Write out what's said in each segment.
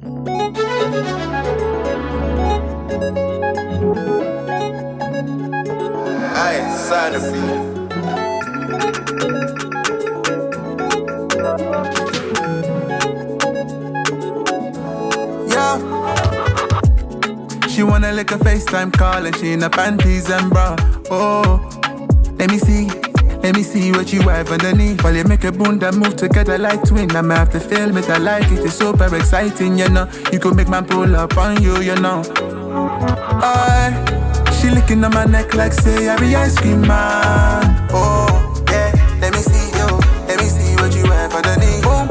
Aye, sign of you. Yeah. She wanna lick a FaceTime call and she in her panties and bra. Oh, let me see what you have underneath. While you make a bunda move together like twin, I'ma have to film it. I like it, it's super exciting, you know. You could make man pull up on you, you know. She licking on my neck like say I be ice cream man. Oh, yeah, let me see what you have underneath. Boom.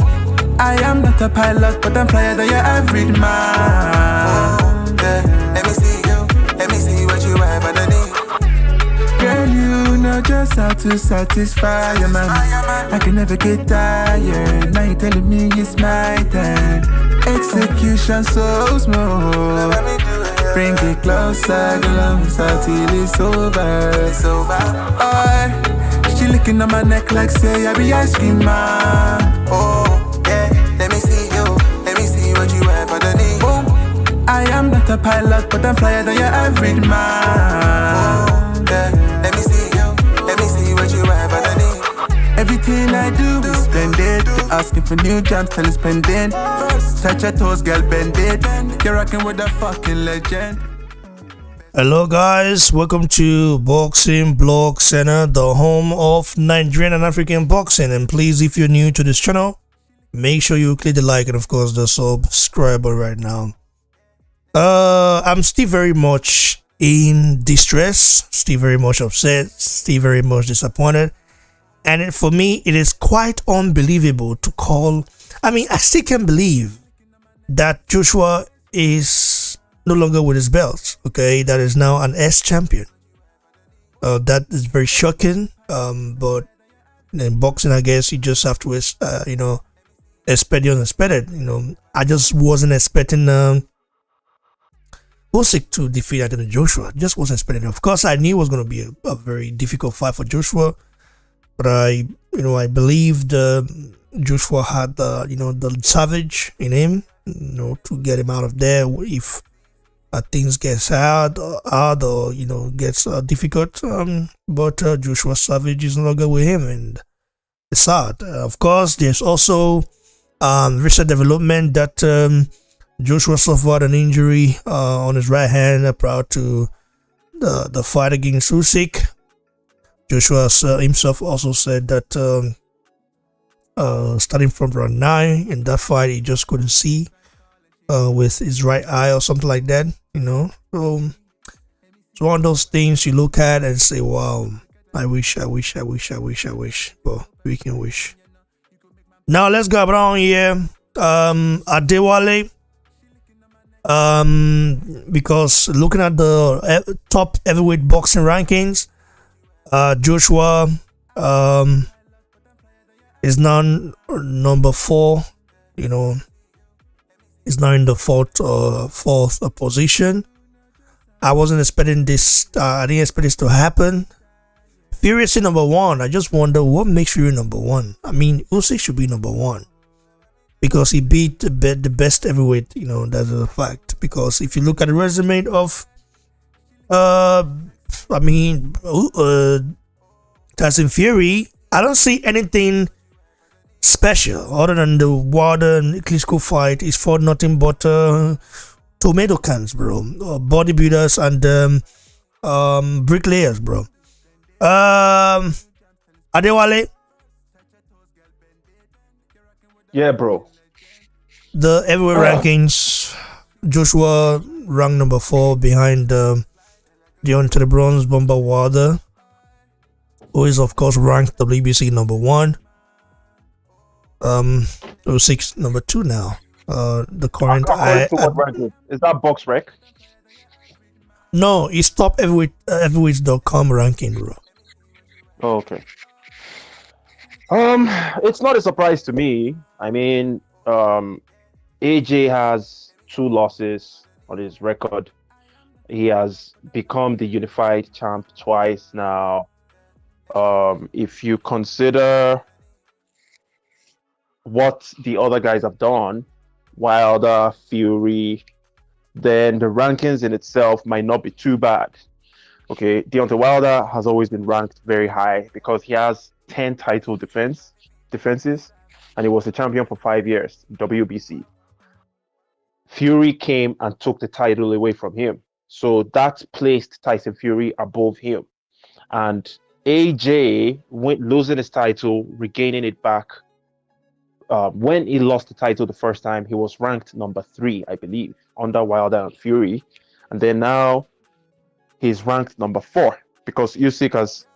I am not a pilot, but I'm flyer than your average man. Oh, yeah, let me see what you have underneath. Girl, you know just how to satisfy your man. I can never get tired. Now you telling me it's my turn. Execution so smooth. Bring it closer, girl, till it's over. She licking on my neck like say I be ice cream man. Oh, yeah, let me see what you have underneath. Boom. I am not a pilot, but I'm flyer than your average man. Oh, yeah, let me see what you have underneath. Everything I do is splendid. Asking for new jams till it's pending. Touch your toes, girl, bend it. You're rocking with a fucking legend. Hello guys, welcome to Boxing Blog Center, the home of Nigerian and African boxing. And please, if you're new to this channel, make sure you click the like and of course the subscribe button right now. I'm still very much in distress, still very much upset, still very much disappointed. And for me, it is quite unbelievable to call. I mean, I still can't believe that Joshua is no longer with his belt. Okay, that is now an S-champion. That is very shocking. But in boxing, I guess you just have to, expect the unexpected. I just wasn't expecting Usyk to defeat Anthony Joshua. Just wasn't expecting it. Of course, I knew it was going to be a very difficult fight for Joshua. But I believed Joshua had the savage in him, to get him out of there if things gets hard or gets difficult. But Joshua Savage is no longer with him, and it's sad. Of course, there's also recent development that Joshua suffered an injury on his right hand prior to the fight against Usyk. Joshua himself also said that starting from round 9 in that fight, he just couldn't see with his right eye or something like that. So it's one of those things you look at and say, "Wow, I wish." But we can wish. Now let's go around here. Adewale. Because looking at the top heavyweight boxing rankings. Joshua is now number 4. Is now in the fourth position. I wasn't expecting this. I didn't expect this to happen. Fury is number 1. I just wonder what makes Fury number 1. I mean, Usyk should be number 1 because he beat the best heavyweight. That's a fact. Because if you look at the resume of Tyson Fury, I don't see anything special other than the Wilder and Klitschko fight. Is for nothing but tomato cans, bro. Bodybuilders and bricklayers, bro. Adewale. Yeah, bro. The heavyweight rankings, Joshua ranked number 4 behind Deontay the Bronze Bomber Wilder, who is of course ranked WBC number 1. Usyk number 2 now. The current is that box rec? No, it's top heavyweights.com ranking, bro. Oh, okay. It's not a surprise to me. I mean, AJ has 2 losses on his record. He has become the unified champ twice now. If you consider what the other guys have done, Wilder, Fury, then the rankings in itself might not be too bad. Okay, Deontay Wilder has always been ranked very high because he has 10 title defenses, and he was the champion for 5 years, WBC. Fury came and took the title away from him. So that placed Tyson Fury above him. And AJ went losing his title, regaining it back. When he lost the title the first time, he was ranked number 3, I believe, under Wilder and Fury. And then now he's ranked number 4 because Usyk has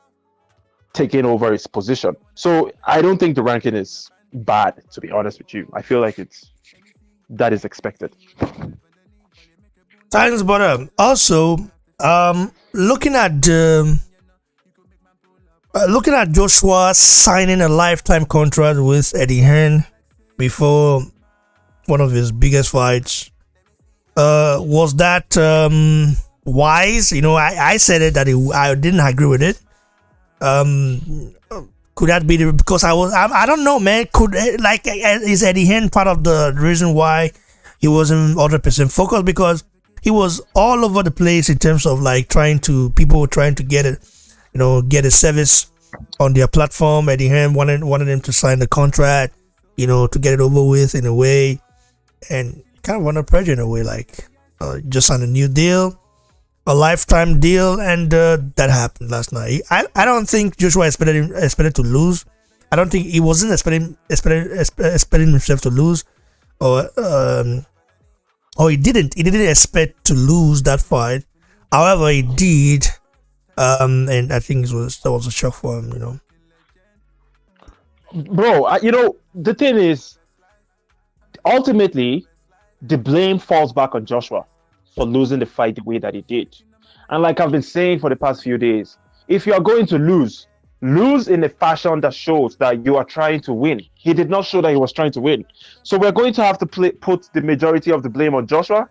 taken over his position. So I don't think the ranking is bad, to be honest with you. I feel like that is expected. Thanks, but also, looking at Joshua signing a lifetime contract with Eddie Hearn before one of his biggest fights, was that wise? You know, I said it that I didn't agree with it. Could that be because I don't know, man. Is Eddie Hearn part of the reason why he wasn't 100% focused? Because he was all over the place in terms of like people were trying to get it, get a service on their platform. Eddie Hearn wanted him to sign the contract, to get it over with in a way, and kind of under pressure in a way, like just sign a new deal, a lifetime deal, and that happened last night. I don't think Joshua expected to lose. I don't think he wasn't expecting himself to lose, or he didn't expect to lose that fight. However, he did, and I think that was a shock for him. Bro, the thing is, ultimately, the blame falls back on Joshua for losing the fight the way that he did. And like I've been saying for the past few days, if you are going to lose in a fashion that shows that you are trying to win. He did not show that he was trying to win. So we're going to have to put the majority of the blame on Joshua.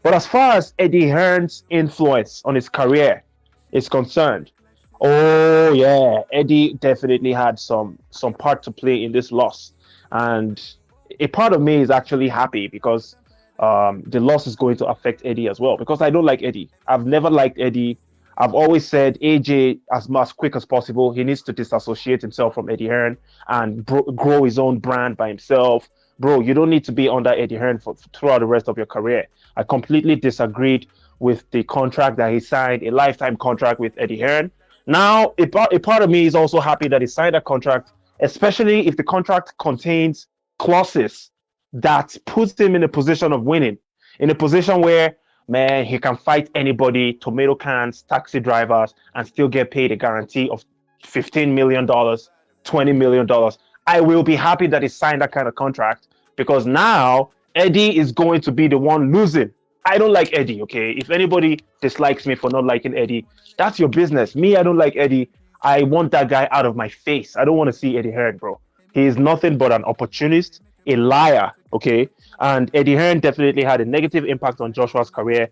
But as far as Eddie Hearn's influence on his career is concerned, oh yeah, Eddie definitely had some part to play in this loss. And a part of me is actually happy because the loss is going to affect Eddie as well, because I don't like Eddie. I've never liked Eddie. I've always said AJ, as quick as possible, he needs to disassociate himself from Eddie Hearn and grow his own brand by himself. Bro, you don't need to be under Eddie Hearn throughout the rest of your career. I completely disagreed with the contract that he signed, a lifetime contract with Eddie Hearn. Now, a part of me is also happy that he signed a contract, especially if the contract contains clauses that puts him in a position of winning, in a position where, man, he can fight anybody, tomato cans, taxi drivers, and still get paid a guarantee of $15 million, $20 million. I will be happy that he signed that kind of contract, because now Eddie is going to be the one losing. I don't like Eddie, okay? If anybody dislikes me for not liking Eddie, that's your business. Me, I don't like Eddie. I want that guy out of my face. I don't want to see Eddie Hearn, bro. He is nothing but an opportunist, a liar, okay? And Eddie Hearn definitely had a negative impact on Joshua's career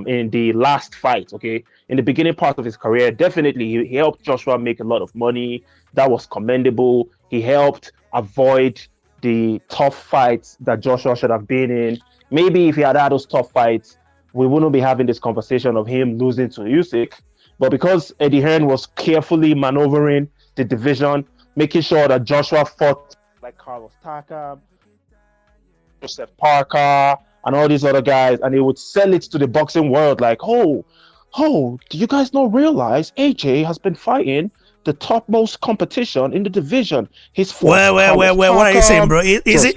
in the last fight, okay? In the beginning part of his career, definitely he helped Joshua make a lot of money. That was commendable. He helped avoid the tough fights that Joshua should have been in. Maybe if he had those tough fights, we wouldn't be having this conversation of him losing to Usyk. But because Eddie Hearn was carefully maneuvering the division, making sure that Joshua fought like Carlos Takam, Joseph Parker, and all these other guys, and he would sell it to the boxing world like, oh, do you guys not realize AJ has been fighting the topmost competition in the division? He's fought what are you saying, bro? Is it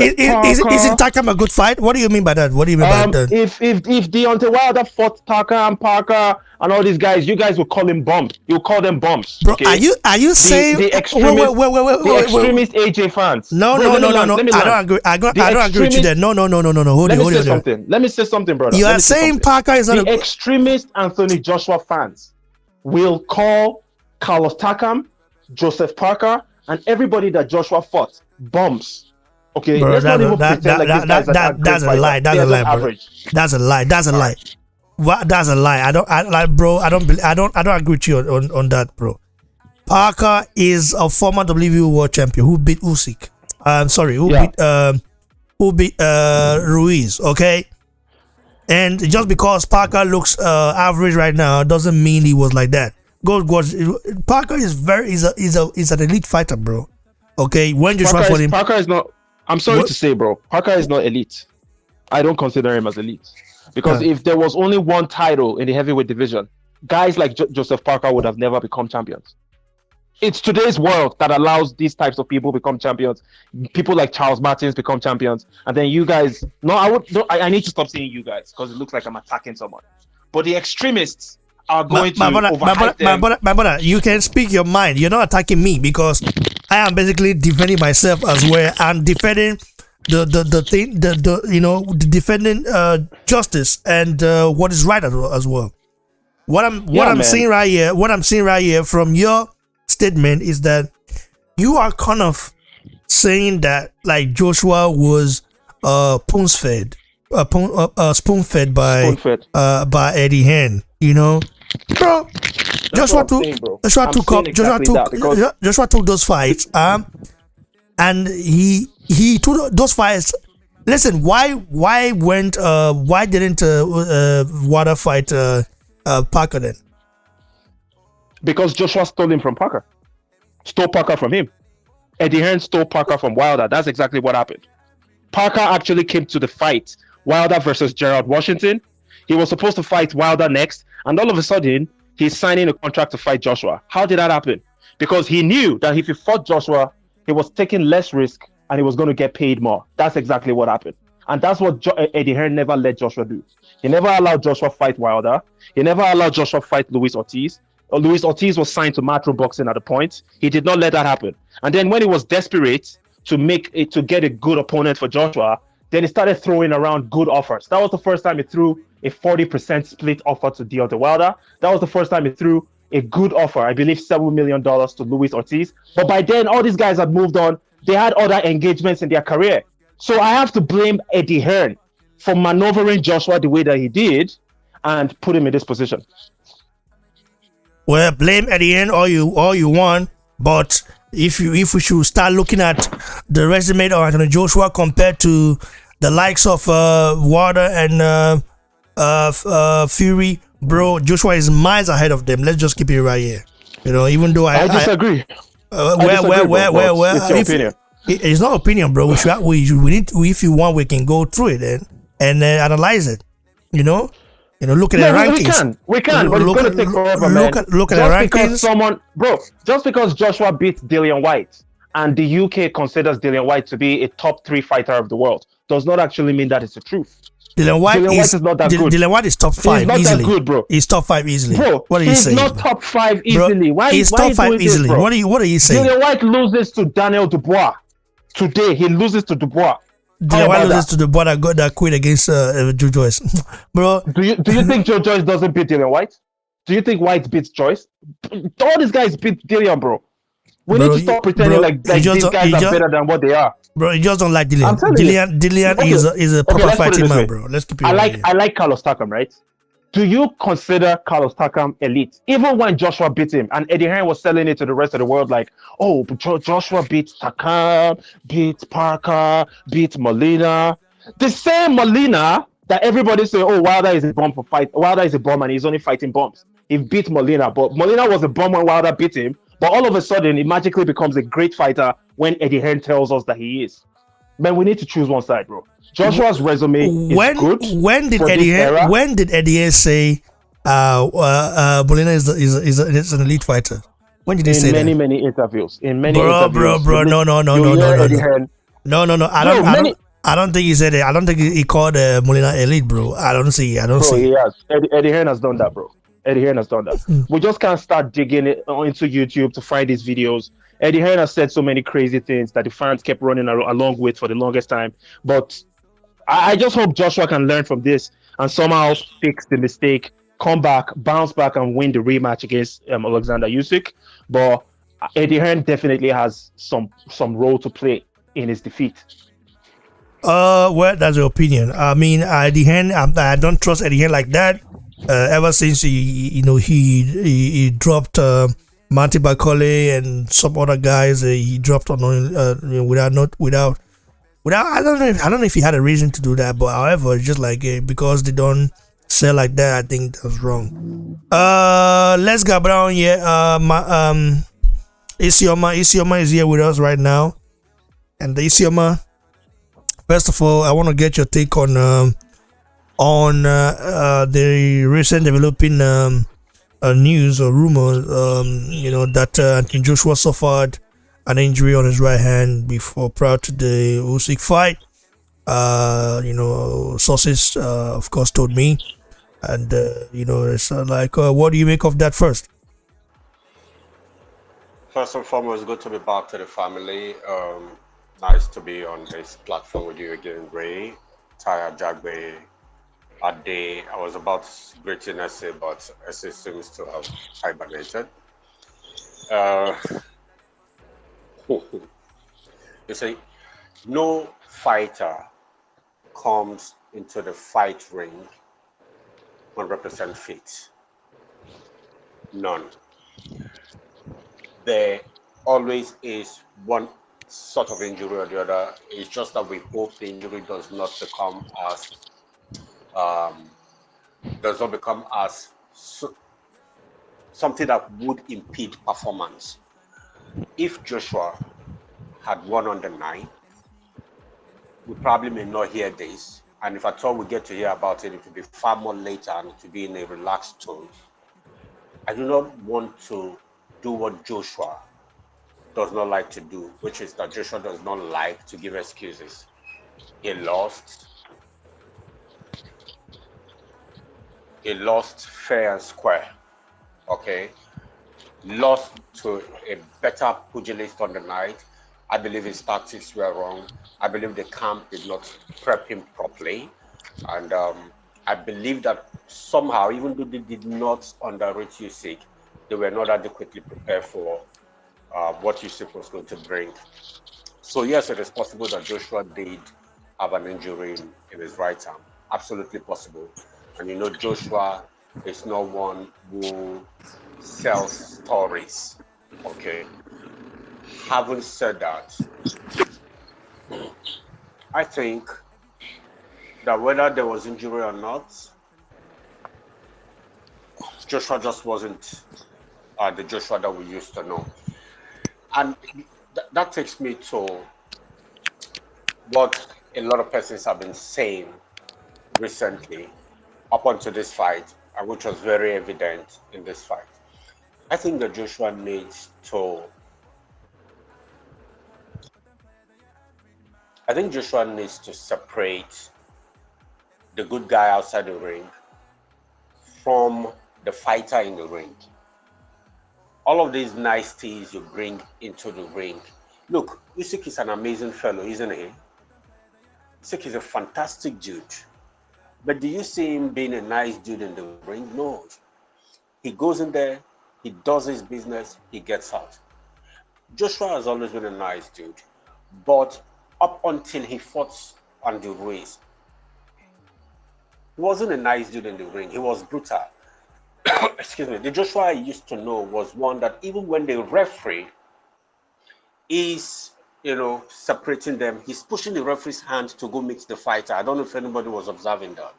Takam a good fight? What do you mean by that? What do you mean by that? If Deontay Wilder fought Takam, Parker, and all these guys, you guys will call him bums. You call them bums. Bro, okay? are you saying the extremist AJ fans? No. I don't agree. I don't agree with you there. No. Hold on. Let me say something, brother. You are saying Parker is not the extremist Anthony Joshua fans will call Carlos Takam, Joseph Parker, and everybody that Joshua fought bums. Okay, bro, let's not even pretend like that's a lie. That's a lie, bro. That's a lie. That's a lie. What? That's a lie. I don't agree with you on that, bro. Parker is a former WBO world champion who beat Usyk. Who beat who beat Ruiz. Okay, and just because Parker looks average right now doesn't mean he was like that. Parker is an elite fighter, bro. Okay, when Joshua fought him, Parker is not. I'm sorry to say, bro. Parker is not elite. I don't consider him as elite because if there was only one title in the heavyweight division, guys like Joseph Parker would have never become champions. It's today's world that allows these types of people become champions. People like Charles Martins become champions, and then you guys. No, I need to stop saying you guys because it looks like I'm attacking someone. But the extremists are going to overhype them. My brother, you can speak your mind. You're not attacking me because I am basically defending myself as well. I'm defending defending justice and what is right as well. What I'm seeing right here from your statement is that you are kind of saying that like Joshua was spoon-fed by Eddie Hearn, you know, bro. Joshua took those fights, and he took those fights. Listen, why didn't Wilder fight Parker then? Because Joshua stole him from Parker. Stole Parker from him. Eddie Hearn stole Parker from Wilder. That's exactly what happened. Parker actually came to the fight, Wilder versus Gerald Washington. He was supposed to fight Wilder next, and all of a sudden, he's signing a contract to fight Joshua. How did that happen? Because he knew that if he fought Joshua, he was taking less risk and he was going to get paid more. That's exactly what happened. And that's what Eddie Hearn never let Joshua do. He never allowed Joshua fight Wilder. He never allowed Joshua fight Luis Ortiz. Luis Ortiz was signed to Matro Boxing at the point. He did not let that happen. And then when he was desperate to get a good opponent for Joshua, then he started throwing around good offers. That was the first time he threw a 40% split offer to Deontay Wilder. That was the first time he threw a good offer, I believe $7 million to Luis Ortiz. But by then, all these guys had moved on. They had other engagements in their career. So I have to blame Eddie Hearn for maneuvering Joshua the way that he did and put him in this position. Well, blame Eddie Hearn all you want, but if we should start looking at the resume of Anthony Joshua compared to the likes of Wilder and Fury, bro, Joshua is miles ahead of them. Let's just keep it right here. You know, even though I disagree. It's your opinion. It's not opinion, bro. We need to, if you want, we can go through it and analyze it. You know, look at the rankings. We can, but it's going to take forever, man. Look at the rankings. Just because Joshua beat Dillian White and the UK considers Dillian White to be a top 3 fighter of the world does not actually mean that it's the truth. Dillian White is not that good. Dillian White is top 5 easily. He's not that good, bro. He's top 5 easily. Bro, what are you saying? He's not top 5 easily. Bro, he's top 5 easily. What are you saying? Dillian White loses to Daniel Dubois. Today, he loses to Dubois. Dillian White loses to Dubois that quit against Joe Joyce. Bro. Do you think Joe Joyce doesn't beat Dillian White? Do you think White beats Joyce? All these guys beat Dillian, bro. We need to stop pretending like these guys are better than what they are. Bro, you just don't like Dillian. Dillian is a proper fighting man, bro. Let's keep it I like Carlos Takam, right? Do you consider Carlos Takam elite? Even when Joshua beat him, and Eddie Hearn was selling it to the rest of the world like, oh, Joshua beat Takam, beat Parker, beat Molina. The same Molina that everybody say, oh, Wilder is a bomb for fight. Wilder is a bomb and he's only fighting bombs. He beat Molina, but Molina was a bomb when Wilder beat him. But all of a sudden, he magically becomes a great fighter when Eddie Hearn tells us that he is. Man, we need to choose one side, bro. Joshua's resume is good. When did Eddie Hearn say Molina is an elite fighter? When did he say that? In many interviews. Bro. No. I don't think he said it. I don't think he called Molina elite, bro. I don't see. He has. Eddie Hearn has done that, bro. Eddie Hearn has done that. We just can't start digging into YouTube to find these videos. Eddie Hearn has said so many crazy things that the fans kept running along with for the longest time. But I just hope Joshua can learn from this and somehow fix the mistake, come back, bounce back, and win the rematch against Oleksandr Usyk. But Eddie Hearn definitely has some role to play in his defeat. Well, that's your opinion. I mean, Eddie Hearn, I don't trust Eddie Hearn like that. Ever since he dropped Marty Bakole and some other guys, he dropped on without without I don't know if he had a reason to do that, but however, it's just like because they don't sell like that, I think that's wrong. Let's go down here. Isioma is here with us right now, and Isioma, first of all, I want to get your take on the recent developing news or rumors. That Anthony Joshua suffered an injury on his right hand before prior to the Usyk fight. Sources, of course, told me, and it's what do you make of that first? First and foremost, good to be back to the family. Nice to be on this platform with you again, Ray, Taya, Jagbe, Ade. I was about greeting Essay, but Essay seems to have hibernated. Uh, you see, no fighter comes into the fight ring 100% fit. None. There always is one sort of injury or the other. It's just that we hope the injury does not become as something that would impede performance. If Joshua had won on the 9, we probably may not hear this. And if at all we get to hear about it, it will be far more later and it will be in a relaxed tone. I do not want to do what Joshua does not like to do, which is that Joshua does not like to give excuses. He lost fair and square, okay? Lost to a better pugilist on the night. I believe his tactics were wrong. I believe the camp did not prep him properly. And I believe that somehow, even though they did not underrate Usyk, they were not adequately prepared for what Usyk was going to bring. So yes, it is possible that Joshua did have an injury in his right arm. Absolutely possible. And Joshua is not one who sells stories. Okay. Having said that, I think that whether there was injury or not, Joshua just wasn't the Joshua that we used to know. And that takes me to what a lot of persons have been saying recently up until this fight, and which was very evident in this fight. I think that Joshua needs to separate the good guy outside the ring from the fighter in the ring. All of these niceties you bring into the ring. Look, Usyk is an amazing fellow, isn't he? Usyk is a fantastic dude. But do you see him being a nice dude in the ring? No. He goes in there, he does his business, he gets out. Joshua has always been a nice dude. But up until he fought Andy Ruiz, he wasn't a nice dude in the ring. He was brutal. Excuse me. The Joshua I used to know was one that even when the referee is, separating them, he's pushing the referee's hand to go meet the fighter. I don't know if anybody was observing that.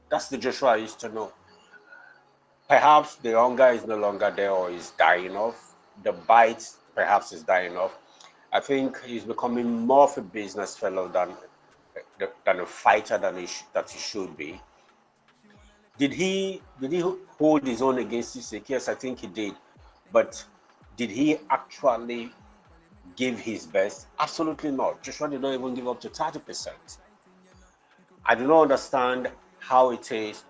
That's the Joshua I used to know. Perhaps the hunger is no longer there or is dying off. The bite perhaps is dying off. I think he's becoming more of a business fellow than a fighter that he should be. Did he hold his own against Usyk? Yes, I think he did. But did he actually give his best? Absolutely not. Joshua did not even give up to 30%. I do not understand how it is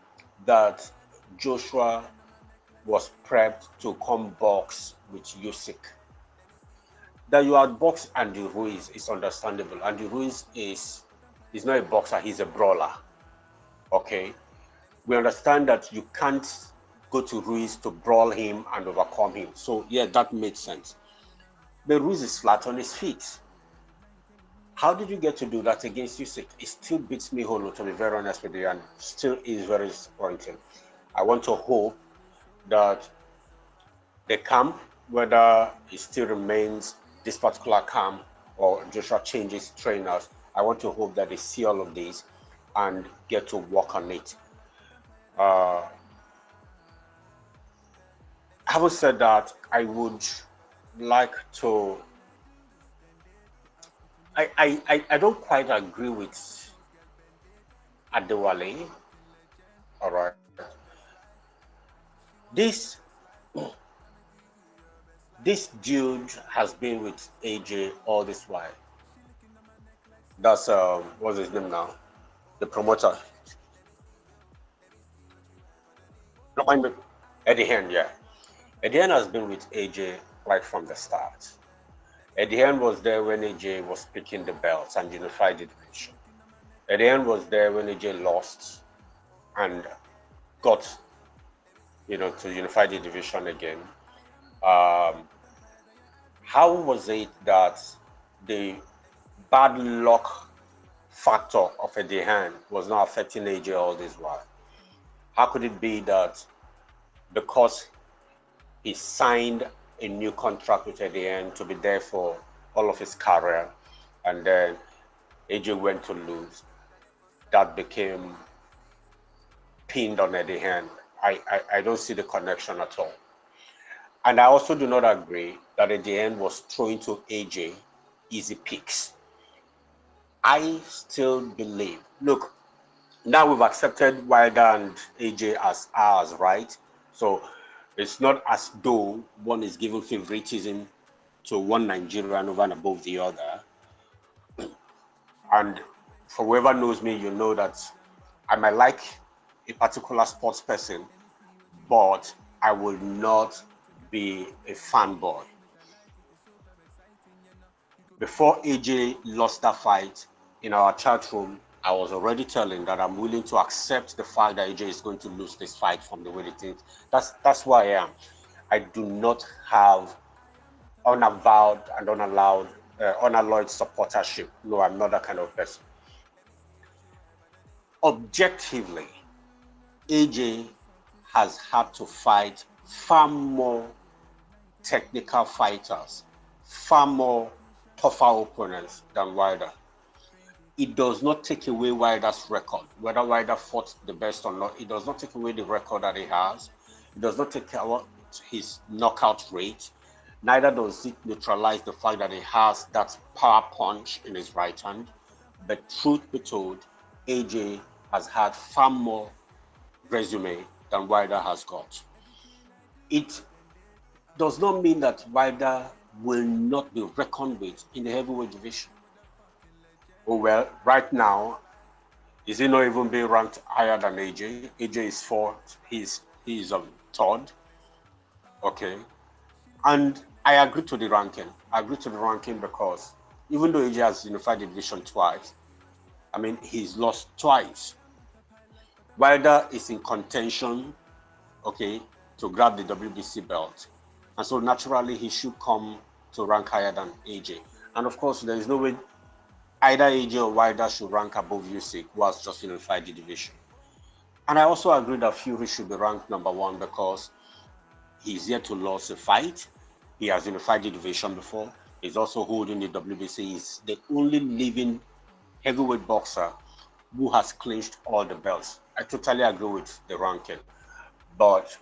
that Joshua was prepped to come box with Usyk. That you outbox Andy Ruiz is understandable. Andy Ruiz is not a boxer, he's a brawler. Okay? We understand that you can't go to Ruiz to brawl him and overcome him. So yeah, that made sense. But Ruiz is flat on his feet. How did you get to do that against Usyk? It still beats me whole, to be very honest with you, and still is very disappointing. I want to hope that the camp, whether it still remains this particular camp or Joshua changes trainers, I want to hope that they see all of these and get to work on it. Having said that, I would like to. I don't quite agree with Adewale. All right, this this dude has been with AJ all this while. That's what's his name now? The promoter. Remind me, Eddie Hearn, yeah. Eddie Hearn has been with AJ right from the start. Eddie Hearn was there when AJ was picking the belts and unified the division. Eddie Hearn was there when AJ lost and got, to unify the division again. How was it that the bad luck factor of Eddie Hearn was not affecting AJ all this while? How could it be that because he signed a new contract with Eddie Hearn to be there for all of his career, and then AJ went to lose, that became pinned on Eddie Hearn? I don't see the connection at all. And I also do not agree that Eddie Hearn was throwing to AJ easy picks. I still believe, look, now we've accepted Wilder and AJ as ours, right? So it's not as though one is giving favoritism to one Nigerian over and above the other. And for whoever knows me, you know that I might like a particular sports person, but I will not be a fanboy. Before AJ lost that fight, in our chat room, I was already telling that I'm willing to accept the fact that AJ is going to lose this fight from the way they think. That's who I am. I do not have unavowed and unalloyed supportership. No, I'm not that kind of person. Objectively, AJ has had to fight far more technical fighters, far more tougher opponents than Wilder. It does not take away Wilder's record, whether Wilder fought the best or not. It does not take away the record that he has. It does not take away his knockout rate. Neither does it neutralize the fact that he has that power punch in his right hand. But truth be told, AJ has had far more resume than Wilder has got. It does not mean that Wilder will not be reckoned with in the heavyweight division. Oh well, right now, is he not even being ranked higher than AJ? AJ is fourth, he's third. Okay. And I agree to the ranking. I agree to the ranking because even though AJ has unified the division twice, I mean, he's lost twice. Wilder is in contention, okay, to grab the WBC belt. And so naturally, he should come to rank higher than AJ. And of course, there is no way either AJ or Wilder should rank above Usyk, who has just unified the division. And I also agree that Fury should be ranked number one because he's yet to lose a fight. He has unified the division before. He's also holding the WBC. He's the only living heavyweight boxer who has clinched all the belts. I totally agree with the ranking, but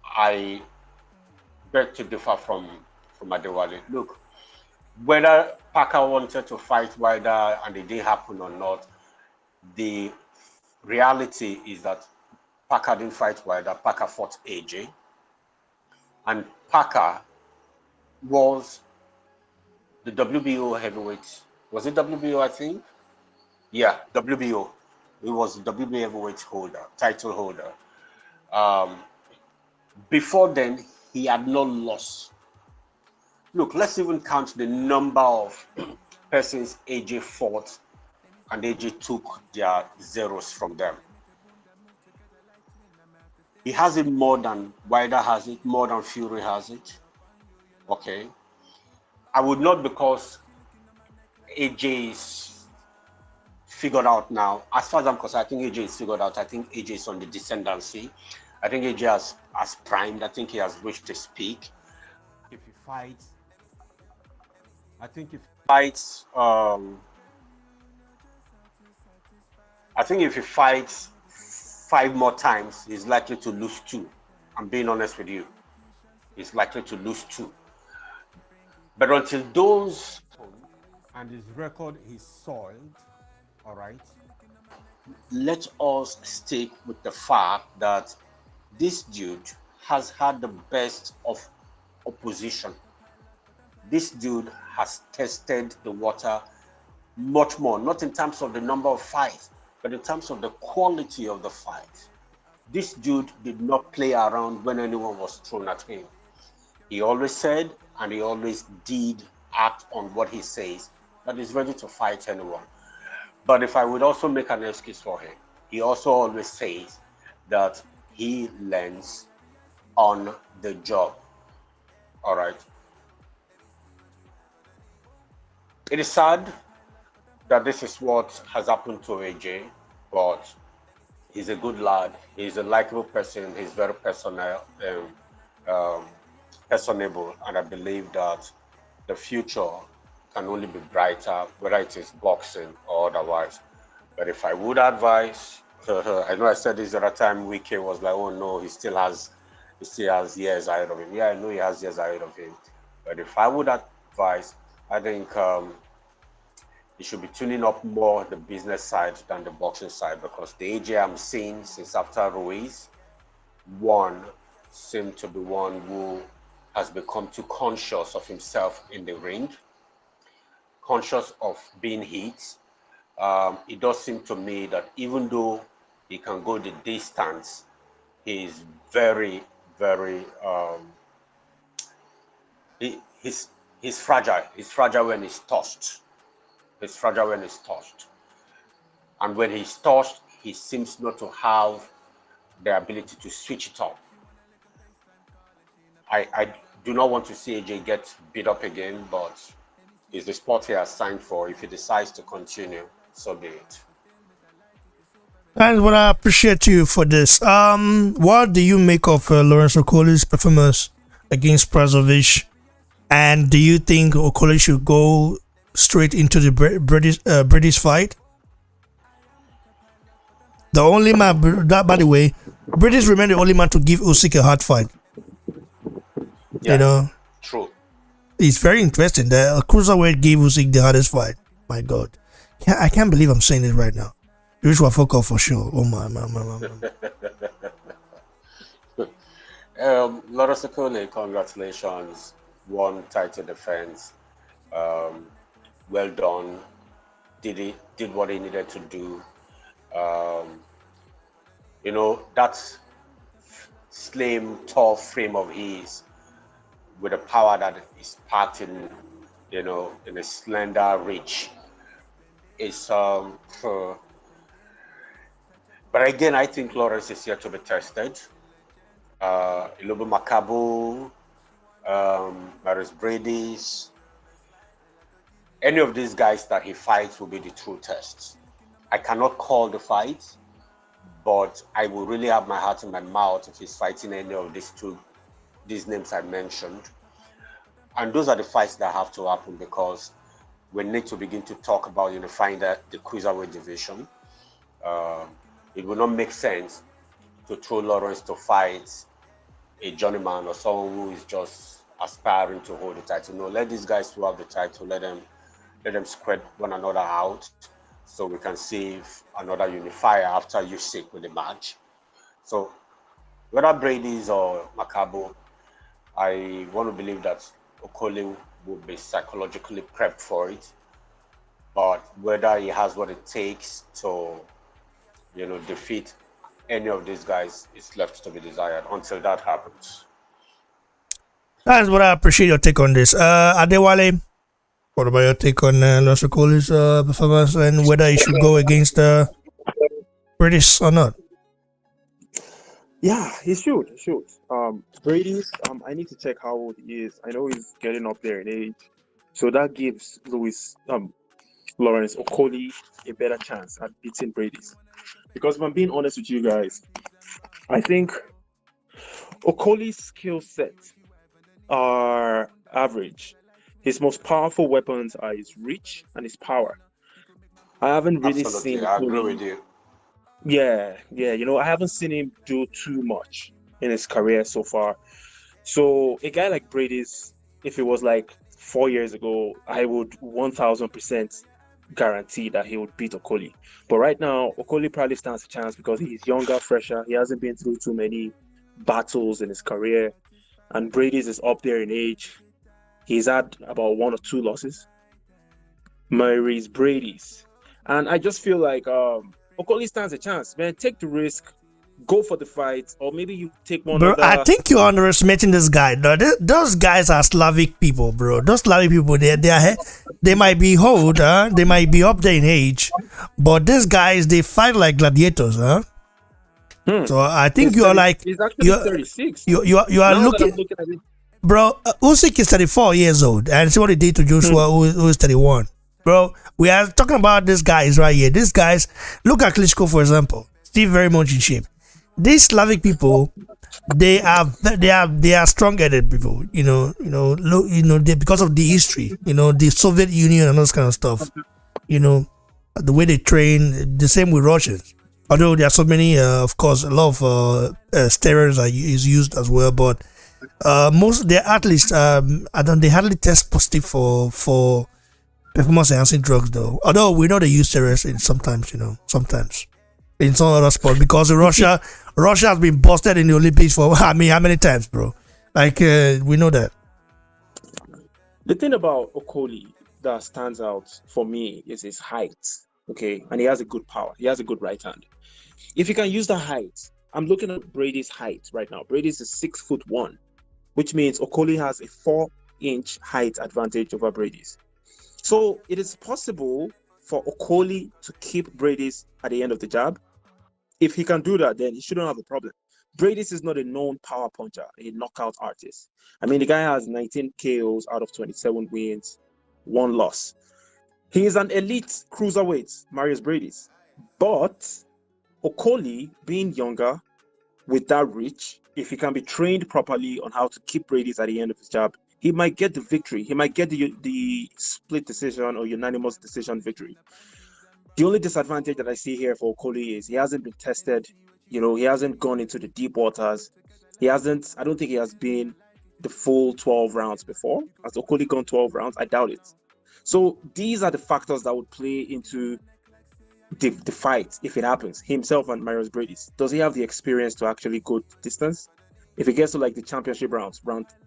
I beg to differ from Adewale. Look, whether Parker wanted to fight Wilder and it didn't happen or not, the reality is that Parker didn't fight Wilder. Parker fought AJ, and Parker was the WBO heavyweight. Was it WBO, I think? Yeah, WBO. He was the WBO heavyweight title holder. Before then, he had not lost. Look, let's even count the number of persons AJ fought and AJ took their zeros from them. He has it more than Wilder has it, more than Fury has it. Okay. I would not, because AJ is figured out now. As far as I'm concerned, I think AJ is figured out. I think AJ is on the descendancy. I think AJ has primed. I think he has reached his peak. If he fights, fights, I think if he fights 5 more times, he's likely to lose 2. I'm being honest with you. He's likely to lose 2. But until those and his record is soiled, all right, let us stick with the fact that this dude has had the best of opposition. This dude has tested the water much more, not in terms of the number of fights, but in terms of the quality of the fight. This dude did not play around when anyone was thrown at him. He always said, and he always did act on what he says, that he's ready to fight anyone. But if I would also make an excuse for him, he also always says that he learns on the job. All right. It is sad that this is what has happened to AJ, but he's a good lad. He's a likable person. He's very personable, and I believe that the future can only be brighter, whether it is boxing or otherwise. But if I would advise, I know I said this the other time, Wike was like, oh no, he still has years ahead of him. Yeah, I know he has years ahead of him. But if I would advise, I think he should be tuning up more the business side than the boxing side, because the AJ I'm seeing since after Ruiz, one seemed to be one who has become too conscious of himself in the ring, conscious of being hit. It does seem to me that even though he can go the distance, he's very, very, he's fragile. He's fragile when he's touched. He's fragile when he's touched. And when he's touched, he seems not to have the ability to switch it up. I do not want to see AJ get beat up again, but it's the sport he has signed for. If he decides to continue, so be it. And what I appreciate you for this. What do you make of Lawrence Okoli's performance against Prazovic? And do you think Okoli should go straight into the British fight? The only man, that by the way, British remain the only man to give Usyk a hard fight. Yeah, you know, true. It's very interesting. The cruiserweight gave Usyk the hardest fight. My God, I can't believe I'm saying it right now. Usual fuck off for sure. Oh my. Lawrence Okoli, congratulations. Won title defense. Well done. Did what he needed to do. That slim, tall frame of his, with the power that is packed in a slender reach, is but again, I think Lawrence is here to be tested. Ilobu Makabu, Maris Brady's, any of these guys that he fights will be the true test. I cannot call the fight, but I will really have my heart in my mouth if he's fighting any of these names I mentioned. And those are the fights that have to happen, because we need to begin to talk about unifying the cruiserweight division. It will not make sense to throw Lawrence to fight a journeyman or someone who is just aspiring to hold the title. No, let these guys who have the title, let them spread one another out, so we can save another unifier after Usyk with the match. So whether Brady's or Makabu, I want to believe that Okoli will be psychologically prepped for it. But whether he has what it takes to, defeat any of these guys is left to be desired until that happens. That's what I appreciate your take on this. Adewale, what about your take on Lawrence Okoli's performance and whether he should go against British or not? Yeah, he should. Brady's, I need to check how old he is. I know he's getting up there in age, so that gives Lawrence Okoli a better chance at beating Brady's. Because if I'm being honest with you guys, I think Okoli's skill set are average. His most powerful weapons are his reach and his power. I haven't really seen Absolutely, I agree with Okoli. you. Yeah. I haven't seen him do too much in his career so far. So a guy like Brady's, if it was like 4 years ago, I would 1000% guarantee that he would beat Okoli. But right now, Okoli probably stands a chance because he's younger, fresher. He hasn't been through too many battles in his career, and Brady's is up there in age. He's had about one or two losses. Murray's Brady's. And I just feel like Okoli stands a chance. Man, take the risk, go for the fight, or maybe you take one Bro, of I the. think you're underestimating this guy. No, those guys are Slavic people, bro. Those Slavic people, they might be old, huh? They might be up there in age, but these guys they fight like gladiators, huh? So I think He's you're 30, like he's actually you're 36. you are Now that I'm looking, looking at it, bro. Usyk is 34 years old, and see what he did to Joshua, who is 31. Bro, we are talking about these guys right here. These guys, look at Klitschko for example. Still very much in shape. These Slavic people, they are strong-headed people. Look, because of the history. The Soviet Union and those kind of stuff. The way they train, the same with Russians. Although there are so many, of course, a lot of steroids is used as well, but most of their athletes, I don't. They hardly test positive for performance enhancing drugs, though. Although we know they use steroids in sometimes in some other sports because Russia has been busted in the Olympics for I mean how many times, bro? Like we know that. the thing about Okoli that stands out for me is his height. Okay, and he has a good power. He has a good right hand. If he can use the height, I'm looking at Brady's height right now. Brady's is 6'1", which means Okoli has a 4-inch height advantage over Brady's. So it is possible for Okoli to keep Brady's at the end of the jab. If he can do that, then he shouldn't have a problem. Brady's is not a known power puncher, a knockout artist. I mean, the guy has 19 KOs out of 27 wins, one loss. He is an elite cruiserweight, Marius Brady's. But Okoli, being younger, with that reach, if he can be trained properly on how to keep Brady's at the end of his jab, he might get the victory. He might get the split decision or unanimous decision victory. The only disadvantage that I see here for Okoli is he hasn't been tested. He hasn't gone into the deep waters. I don't think he has been the full 12 rounds before. Has Okoli gone 12 rounds? I doubt it. So these are the factors that would play into the fight if it happens. Himself and Marius Brady's. Does he have the experience to actually go distance? If it gets to like the championship rounds,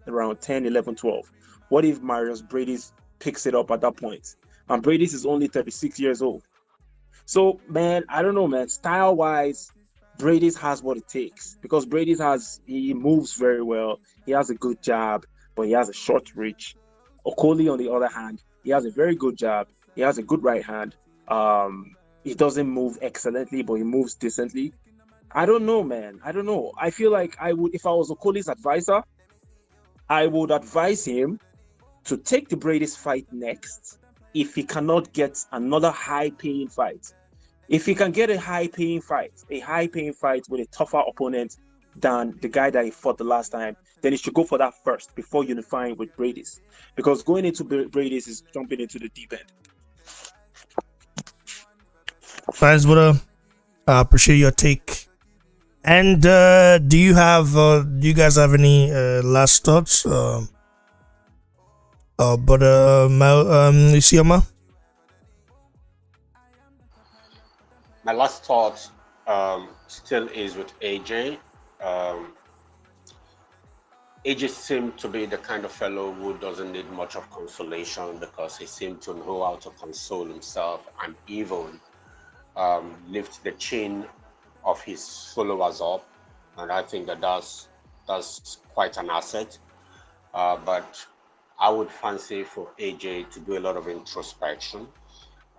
around 10, 11, 12, what if Marius Brady's picks it up at that point? And Brady's is only 36 years old. So, man, I don't know, man. Style-wise, Brady's has what it takes because he moves very well. He has a good jab, but he has a short reach. Okoli, on the other hand, he has a very good jab. He has a good right hand. He doesn't move excellently, but he moves decently. I don't know, man. I don't know. I feel like if I was Okoli's advisor, I would advise him to take the Brady's fight next if he cannot get another high-paying fight. If he can get a high-paying fight with a tougher opponent than the guy that he fought the last time, then he should go for that first before unifying with Brady's. Because going into Brady's is jumping into the deep end. Thanks, brother. I appreciate your take. And do you guys have any last thoughts? Isioma? My last thought still is with AJ. AJ seemed to be the kind of fellow who doesn't need much of consolation because he seemed to know how to console himself and even lift the chin of his followers up, and I think that's quite an asset. But I would fancy for AJ to do a lot of introspection.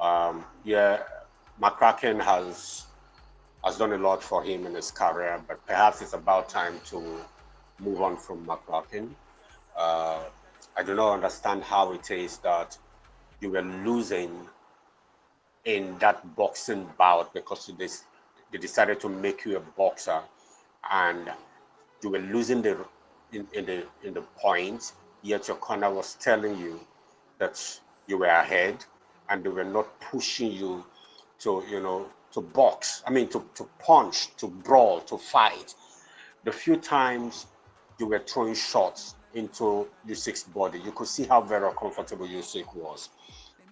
McCracken has done a lot for him in his career, but perhaps it's about time to move on from McCracken. I do not understand how it is that you were losing in that boxing bout because they decided to make you a boxer, and you were losing in the points. Yet your corner was telling you that you were ahead and they were not pushing you to, to box. I mean, to punch, to brawl, to fight. The few times you were throwing shots into Usyk's body, you could see how very uncomfortable Usyk was.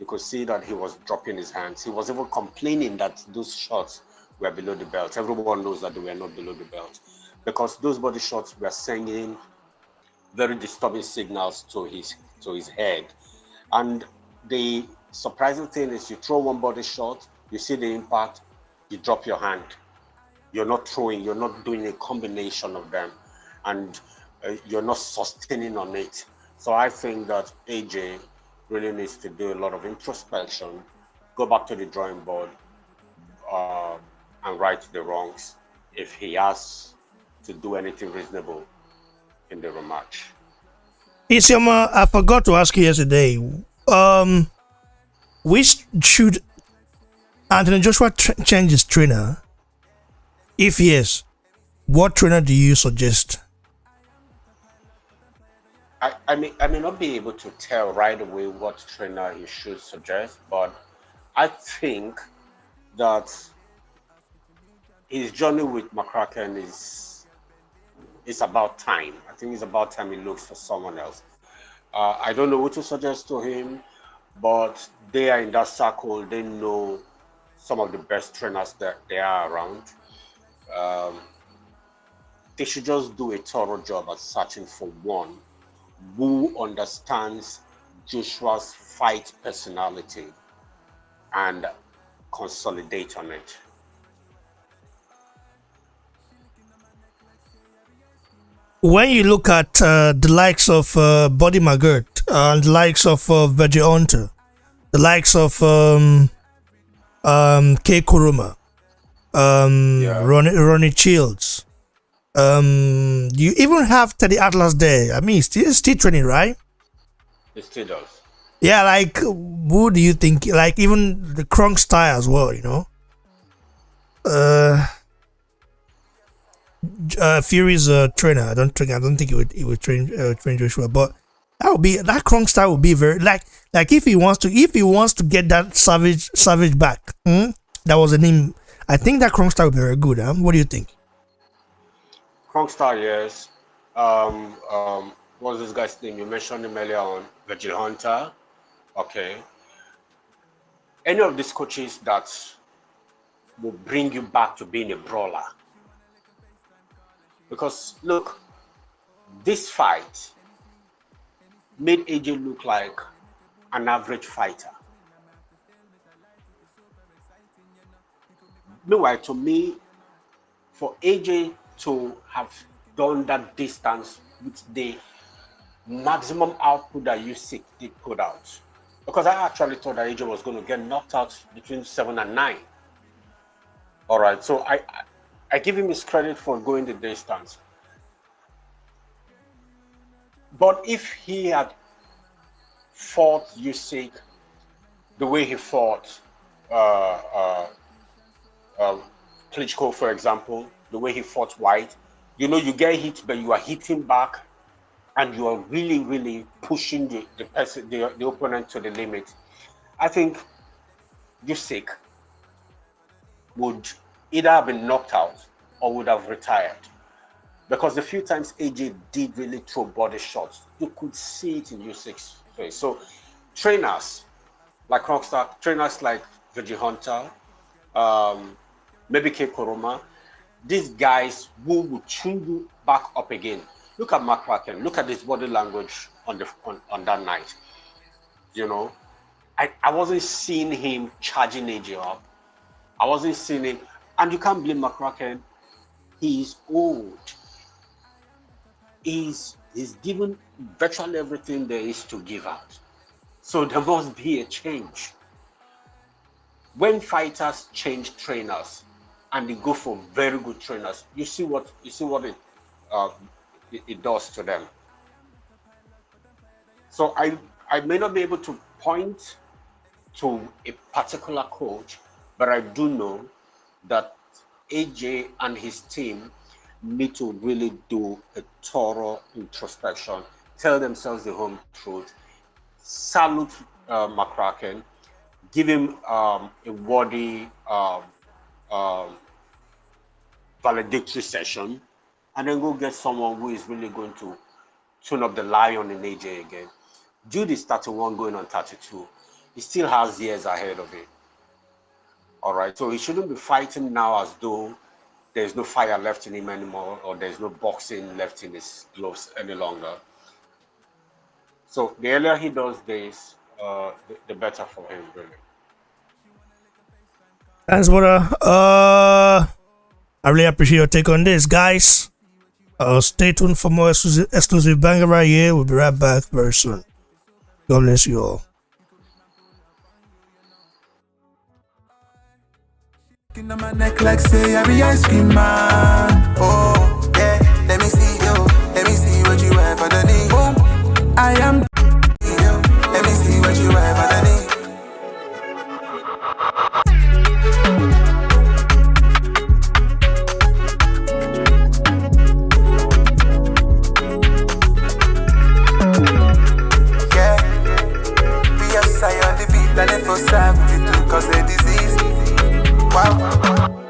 You could see that he was dropping his hands. He was even complaining that those shots were below the belt. Everyone knows that they were not below the belt because those body shots were sending very disturbing signals to his head. And the surprising thing is you throw one body shot, you see the impact, you drop your hand. You're not throwing, you're not doing a combination of them, and you're not sustaining on it. So I think that AJ really needs to do a lot of introspection, go back to the drawing board, and right the wrongs if he has to do anything reasonable in the rematch. Isioma, I forgot to ask you yesterday. Which should Anthony Joshua change his trainer? If yes, what trainer do you suggest? I may not be able to tell right away what trainer he should suggest, but I think that his journey with McCracken is about time. I think it's about time he looks for someone else. I don't know what to suggest to him, but they are in that circle. They know some of the best trainers that they are around. They should just do a thorough job at searching for one who understands Joshua's fight personality and consolidate on it. When you look at the likes of Buddy McGirt, the likes of Virgil Hunter, the likes of K. Kuruma, Ronnie Shields, you even have Teddy Atlas there. I mean, he's still training, right? He still does. Yeah, like who do you think? Like even the Kronk style as well, you know. Fury's trainer. I don't think he would train Joshua, but that Kronk style would be very like if he wants to get that savage back. That was the name. I think that Kronk style would be very good. What do you think? Kronk style, yes. What's this guy's name? You mentioned him earlier on, Virgil Hunter. Okay. Any of these coaches that will bring you back to being a brawler. Because look, this fight made AJ look like an average fighter. Meanwhile, to me, for AJ to have done that distance with the maximum output that Usyk did put out, because I actually thought that AJ was going to get knocked out between 7 and 9. All right, so I give him his credit for going the distance. But if he had fought Usyk the way he fought Klitschko, for example, the way he fought White, you get hit, but you are hitting back, and you are really, really pushing the opponent to the limit. I think Usyk would either have been knocked out or would have retired. Because the few times AJ did really throw body shots, you could see it in Usyk's face. So trainers like Rockstar, trainers like Virgil Hunter, maybe K. Kuruma, these guys who would tune you back up again. Look at McCracken, look at his body language on that night. I wasn't seeing him charging AJ up. I wasn't seeing him. And you can't blame McCracken. He's old. He's given virtually everything there is to give out. So there must be a change. When fighters change trainers and they go for very good trainers, you see what it does to them. So I may not be able to point to a particular coach, but I do know that AJ and his team need to really do a thorough introspection, tell themselves the home truth, salute McCracken, give him a worthy um, valedictory session, and then go get someone who is really going to tune up the lion in AJ again. Jude is 31 going on 32. He still has years ahead of him. All right, so he shouldn't be fighting now as though there's no fire left in him anymore, or there's no boxing left in his gloves any longer. So the earlier he does this, the better for him, really. Thanks, brother. I really appreciate your take on this, guys. Stay tuned for more exclusive banger right here. We'll be right back very soon. God bless you all. On my neck like say I be ice cream man. Oh yeah, let me see you. Let me see what you have underneath. Boom, I am you. Let me see what you have underneath. Yeah, we have on the beat and it for 72 cause a disease. Wow.